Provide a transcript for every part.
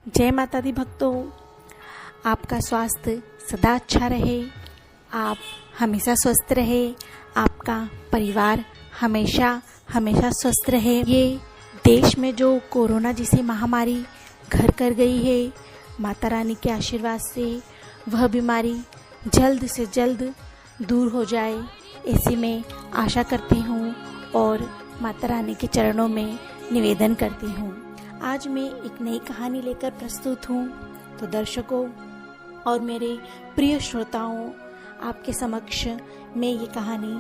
जय माता दी भक्तों, आपका स्वास्थ्य सदा अच्छा रहे, आप हमेशा स्वस्थ रहे, आपका परिवार हमेशा हमेशा स्वस्थ रहे। ये देश में जो कोरोना जैसी महामारी घर कर गई है, माता रानी के आशीर्वाद से वह बीमारी जल्द से जल्द दूर हो जाए, ऐसी मैं आशा करती हूँ और माता रानी के चरणों में निवेदन करती हूँ। आज मैं एक नई कहानी लेकर प्रस्तुत हूँ, तो दर्शकों और मेरे प्रिय श्रोताओं, आपके समक्ष मैं ये कहानी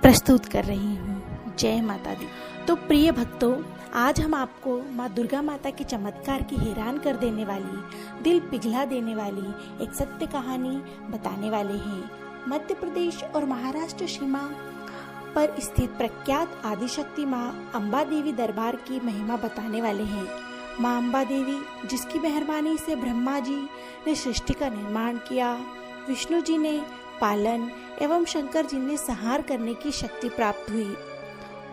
प्रस्तुत कर रही हूँ। जय माता दी। तो प्रिय भक्तों, आज हम आपको माँ दुर्गा माता के चमत्कार की हैरान कर देने वाली, दिल पिघला देने वाली एक सत्य कहानी बताने वाले हैं। मध्य प्रदेश और महाराष्ट्र सीमा पर स्थित प्रख्यात आदिशक्ति माँ अम्बा देवी दरबार की महिमा बताने वाले हैं। माँ अम्बा देवी, जिसकी मेहरबानी से ब्रह्मा जी ने सृष्टि का निर्माण किया, विष्णु जी ने पालन एवं शंकर जी ने संहार करने की शक्ति प्राप्त हुई,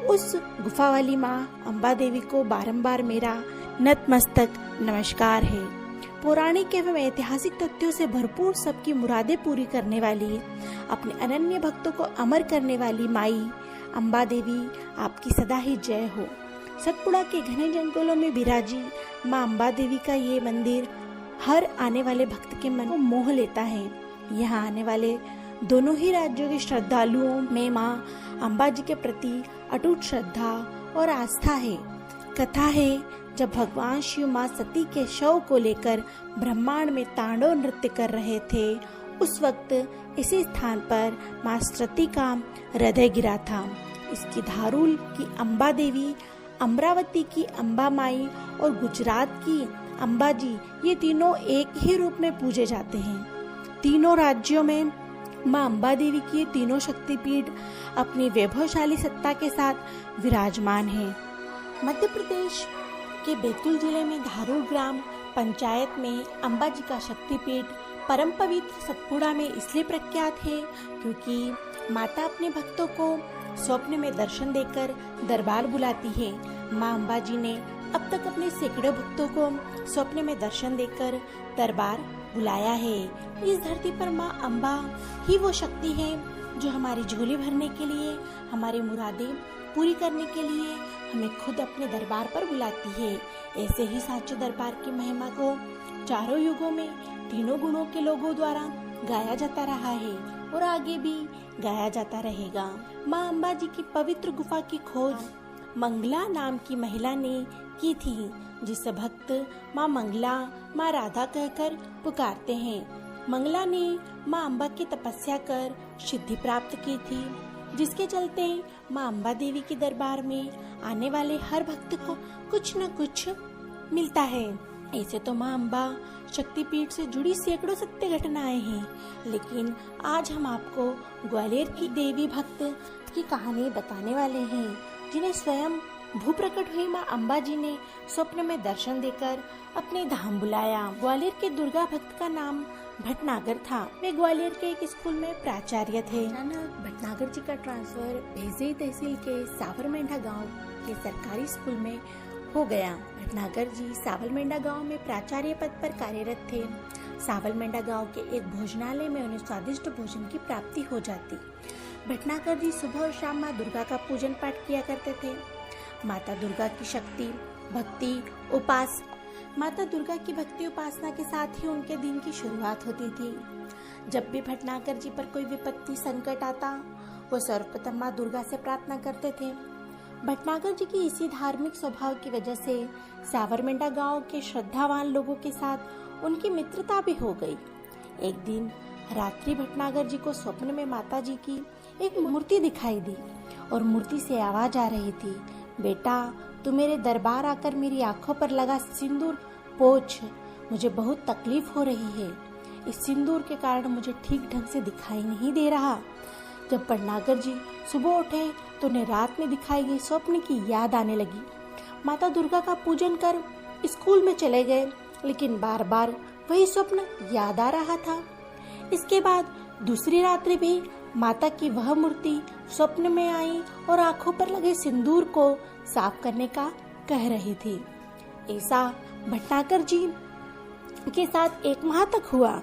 उस गुफा वाली माँ अम्बा देवी को बारंबार मेरा नतमस्तक नमस्कार है। पौराणिक एवं ऐतिहासिक तथ्यों से भरपूर सबकी मुरादें पूरी करने वाली, अपने अनन्य भक्तों को अमर करने वाली माई अम्बा देवी, आपकी सदा ही जय हो। सतपुड़ा के घने जंगलों में विराजी माँ अम्बा देवी का ये मंदिर हर आने वाले भक्त के मन को मोह लेता है। यहाँ आने वाले दोनों ही राज्यों के श्रद्धालुओं में माँ अम्बा जी के प्रति अटूट श्रद्धा और आस्था है। कथा है, जब भगवान शिव माँ सती के शव को लेकर ब्रह्मांड में तांडव नृत्य कर रहे थे, उस वक्त इसी स्थान पर माँ सती का हृदय गिरा था। इसकी धारूल की अम्बा देवी, अमरावती की अम्बा माई और गुजरात की अम्बा जी, ये तीनों एक ही रूप में पूजे जाते हैं। तीनों राज्यों में माँ अम्बा देवी की ये तीनों शक्तिपीठ अपनी वैभवशाली सत्ता के साथ विराजमान है। मध्य प्रदेश के बैतूल जिले में धारूर ग्राम पंचायत में अम्बा जी का शक्तिपीठ परम पवित्र सतपुड़ा में इसलिए प्रख्यात है क्योंकि माता अपने भक्तों को स्वप्न में दर्शन देकर दरबार बुलाती है। माँ अम्बा जी ने अब तक अपने सैकड़ों भक्तों को स्वप्न में दर्शन देकर दरबार बुलाया है। इस धरती पर माँ अम्बा ही वो शक्ति है जो हमारी झोली भरने के लिए, हमारी मुरादें पूरी करने के लिए हमें खुद अपने दरबार पर बुलाती है। ऐसे ही साचो दरबार की महिमा को चारों युगों में तीनों गुणों के लोगों द्वारा गाया जाता रहा है और आगे भी गाया जाता रहेगा। माँ अम्बा जी की पवित्र गुफा की खोज मंगला नाम की महिला ने की थी, जिसे भक्त माँ मंगला, माँ राधा कहकर पुकारते हैं। मंगला ने माँ अम्बा की तपस्या कर सिद्धि प्राप्त की थी, जिसके चलते माँ अम्बा देवी के दरबार में आने वाले हर भक्त को कुछ न कुछ मिलता है। ऐसे तो माँ अम्बा शक्तिपीठ से जुड़ी सैकड़ों सत्य घटनाएं हैं, लेकिन आज हम आपको ग्वालियर की देवी भक्त की कहानी बताने वाले हैं, जिन्हें स्वयं भू प्रकट हुई माँ अम्बा जी ने स्वप्न में दर्शन देकर अपने धाम बुलाया। ग्वालियर के दुर्गा भक्त का नाम भटनागर था। वे ग्वालियर के एक स्कूल में प्राचार्य थे। अचानक भटनागर जी का ट्रांसफर भेजे तहसील के सावरमेंढा गांव के सरकारी स्कूल में हो गया। भटनागर जी सावलमेंढा गांव में प्राचार्य पद पर कार्यरत थे। सावलमेंढा गांव के एक भोजनालय में उन्हें स्वादिष्ट भोजन की प्राप्ति हो जाती। भटनागर जी सुबह और शाम माँ दुर्गा का पूजन पाठ किया करते थे। माता दुर्गा की शक्ति, भक्ति, माता दुर्गा की भक्ति उपासना के साथ ही उनके दिन की शुरुआत होती थी। जब भी भटनागर जी पर कोई विपत्ति संकट आता, वो सर्वप्रथम माँ दुर्गा से प्रार्थना करते थे। भटनागर जी की इसी धार्मिक स्वभाव की वजह से सावरमेंढा गांव के श्रद्धावान लोगों के साथ उनकी मित्रता भी हो गई। एक दिन रात्रि भटनागर जी को स्वप्न में माता जी की एक मूर्ति दिखाई दी और मूर्ति से आवाज आ रही थी, बेटा तू मेरे दरबार आकर मेरी आंखों पर लगा सिंदूर पोंछ, मुझे बहुत तकलीफ हो रही है। इस सिंदूर के कारण मुझे ठीक ढंग से दिखाई नहीं दे रहा। जब भटनागर जी सुबह उठे तो उन्हें रात में दिखाई गई स्वप्न की याद आने लगी। माता दुर्गा का पूजन कर स्कूल में चले गए, लेकिन बार बार वही स्वप्न याद आ रहा था। इसके बाद दूसरी रात्रि भी माता की वह मूर्ति स्वप्न में आई और आंखों पर लगे सिंदूर को साफ करने का कह रही थी। ऐसा भटनागर जी के साथ 1 माह तक हुआ।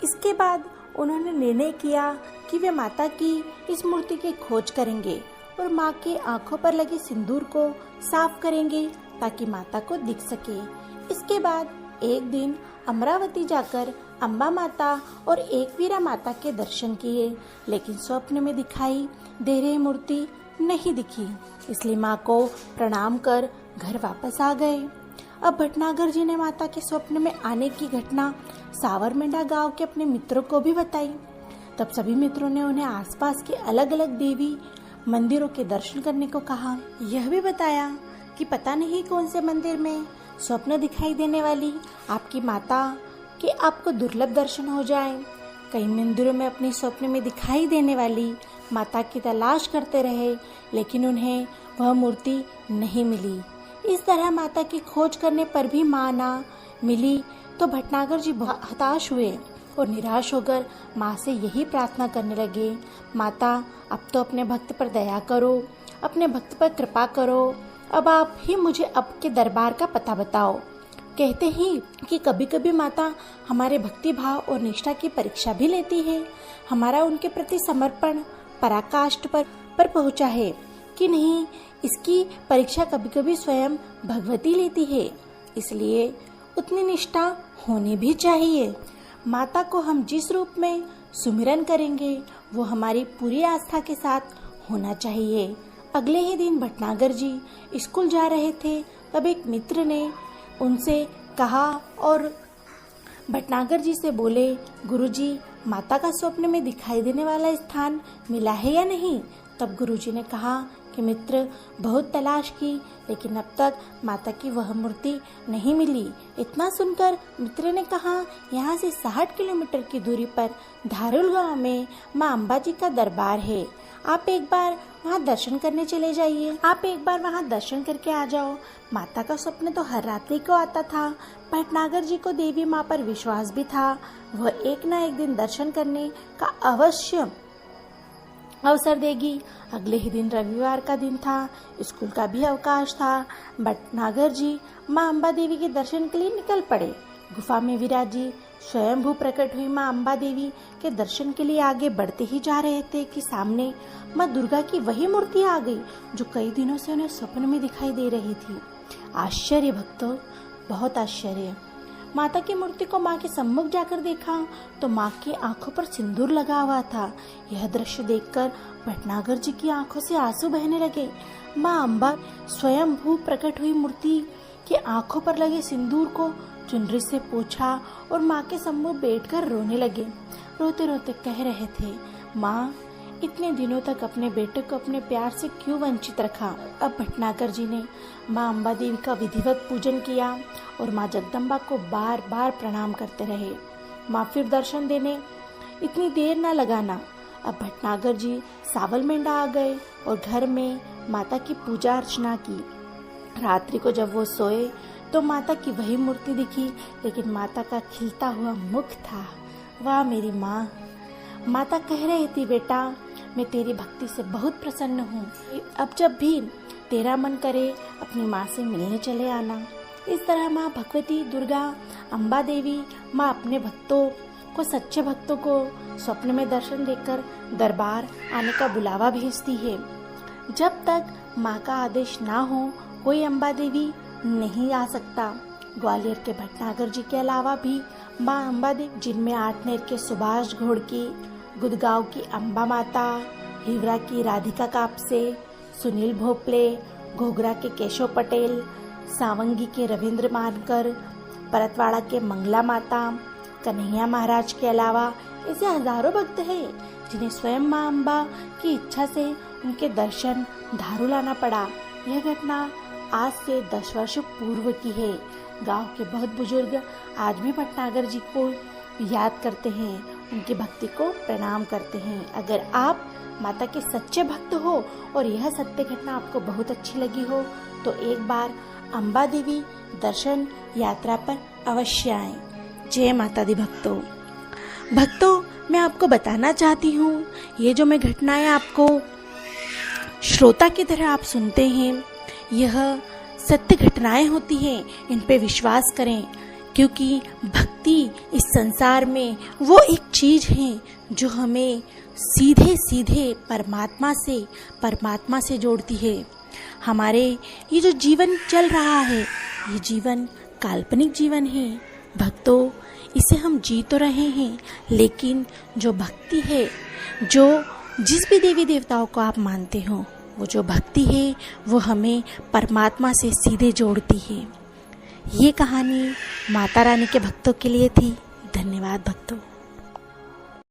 इसके बाद उन्होंने निर्णय किया कि वे माता की इस मूर्ति की खोज करेंगे और माँ की आंखों पर लगे सिंदूर को साफ करेंगे ताकि माता को दिख सके। इसके बाद एक दिन अमरावती जाकर अम्बा माता और एकवीरा माता के दर्शन किए, लेकिन स्वप्न में दिखाई दे रही मूर्ति नहीं दिखी। इसलिए माँ को प्रणाम कर घर वापस आ गए। अब भटनागर जी ने माता के स्वप्न में आने की घटना सावरमेंडा गांव के अपने मित्रों को भी बताई। तब सभी मित्रों ने उन्हें आसपास के अलग अलग देवी मंदिरों के दर्शन करने को कहा। यह भी बताया कि पता नहीं कौन से मंदिर में स्वप्न दिखाई देने वाली आपकी माता के आपको दुर्लभ दर्शन हो जाए। कई मंदिरों में अपने स्वप्न में दिखाई देने वाली माता की तलाश करते रहे, लेकिन उन्हें वह मूर्ति नहीं मिली। इस तरह माता की खोज करने पर भी माँ ना मिली तो भटनागर जी बहुत हताश हुए और निराश होकर माँ से यही प्रार्थना करने लगे, माता अब तो अपने भक्त पर दया करो, अपने भक्त पर कृपा करो, अब आप ही मुझे आपके दरबार का पता बताओ। कहते ही कि कभी कभी माता हमारे भक्ति भाव और निष्ठा की परीक्षा भी लेती है। हमारा उनके प्रति समर्पण पराकाष्ठ पर पहुंचा है कि नहीं, इसकी परीक्षा कभी कभी स्वयं भगवती लेती है, इसलिए उतनी निष्ठा होनी भी चाहिए। माता को हम जिस रूप में सुमिरन करेंगे वो हमारी पूरी आस्था के साथ होना चाहिए। अगले ही दिन भटनागर जी स्कूल जा रहे थे, तब एक मित्र ने उनसे कहा और भटनागर जी से बोले, गुरुजी माता का स्वप्न में दिखाई देने वाला स्थान मिला है या नहीं? तब गुरुजी ने कहा कि मित्र, बहुत तलाश की लेकिन अब तक माता की वह मूर्ति नहीं मिली। इतना सुनकर मित्र ने कहा, यहाँ से 60 किलोमीटर की दूरी पर धारुल गांव में माँ अम्बा जी का दरबार है, आप एक बार वहाँ दर्शन करने चले जाइए। आप एक बार वहाँ दर्शन करके आ जाओ। माता का स्वप्न तो हर रात्रि को आता था। भटनागर जी को देवी माँ पर विश्वास भी था, वह एक न एक दिन दर्शन करने का अवश्य अवसर देगी। अगले ही दिन रविवार का दिन था, स्कूल का भी अवकाश था। भटनागर जी माँ अम्बा देवी के दर्शन के लिए निकल पड़े। गुफा में विराजी स्वयंभू प्रकट हुई माँ अम्बा देवी के दर्शन के लिए आगे बढ़ते ही जा रहे थे कि सामने माँ दुर्गा की वही मूर्ति आ गई जो कई दिनों से उन्हें स्वप्न में दिखाई दे रही थी। आश्चर्य भक्तों, बहुत आश्चर्य। माता की मूर्ति को माँ के सम्मुख जाकर देखा तो माँ की आंखों पर सिंदूर लगा हुआ था। यह दृश्य देखकर भटनागर जी की आंखों से आंसू बहने लगे। माँ अम्बा स्वयंभू प्रकट हुई मूर्ति की आंखों पर लगे सिंदूर को चुनरी से पोंछा और माँ के सम्मुख बैठकर रोने लगे। रोते रोते कह रहे थे, माँ इतने दिनों तक अपने बेटे को अपने प्यार से क्यों वंचित रखा। अब भटनागर जी ने माँ अम्बा देवी का विधिवत पूजन किया और माँ जगदम्बा को बार बार प्रणाम करते रहे। माँ फिर दर्शन देने इतनी देर न लगाना। अब भटनागर जी सावलमेंडा आ गए और घर में माता की पूजा अर्चना की। रात्रि को जब वो सोए तो माता की वही मूर्ति दिखी, लेकिन माता का खिलता हुआ मुख था। वाह मेरी माँ। माता कह रही थी, बेटा मैं तेरी भक्ति से बहुत प्रसन्न हूँ, अब जब भी तेरा मन करे अपनी माँ से मिलने चले आना। इस तरह माँ भगवती दुर्गा अम्बा देवी माँ अपने भक्तों को, सच्चे भक्तों को स्वप्न में दर्शन देकर दरबार आने का बुलावा भेजती है। जब तक माँ का आदेश ना हो कोई अम्बा देवी नहीं आ सकता। ग्वालियर के भटनागर जी के अलावा भी माँ अम्बा देवी, जिनमें आठनेर के सुभाष घोड़की, गुदगांव की अम्बा माता, हिवरा की राधिका कापसे, सुनील भोपले, घोघरा के केशव पटेल, सावंगी के रविंद्र मानकर, परतवाड़ा के मंगला माता, कन्हैया महाराज के अलावा ऐसे हजारों भक्त हैं जिन्हें स्वयं माँ अम्बा की इच्छा से उनके दर्शन धारुल आना पड़ा। यह घटना आज से 10 वर्ष पूर्व की है। गांव के बहुत बुजुर्ग आज भी भटनागर जी को याद करते हैं, उनकी भक्ति को प्रणाम करते हैं। अगर आप माता के सच्चे भक्त हो और यह सत्य घटना आपको बहुत अच्छी लगी हो तो एक बार अम्बा देवी दर्शन यात्रा पर अवश्य आएं। जय माता दी भक्तों। मैं आपको बताना चाहती हूँ, ये जो मैं घटनाएं आपको श्रोता की तरह आप सुनते हैं, यह सत्य घटनाएं होती हैं। इन पे विश्वास करें। क्योंकि भक्ति इस संसार में वो एक चीज है जो हमें सीधे सीधे परमात्मा से जोड़ती है। हमारे ये जो जीवन चल रहा है, ये जीवन काल्पनिक जीवन है भक्तों, इसे हम जी तो रहे हैं, लेकिन जो भक्ति है, जो जिस भी देवी देवताओं को आप मानते हो, वो जो भक्ति है वो हमें परमात्मा से सीधे जोड़ती है। ये कहानी माता रानी के भक्तों के लिए थी। धन्यवाद भक्तों।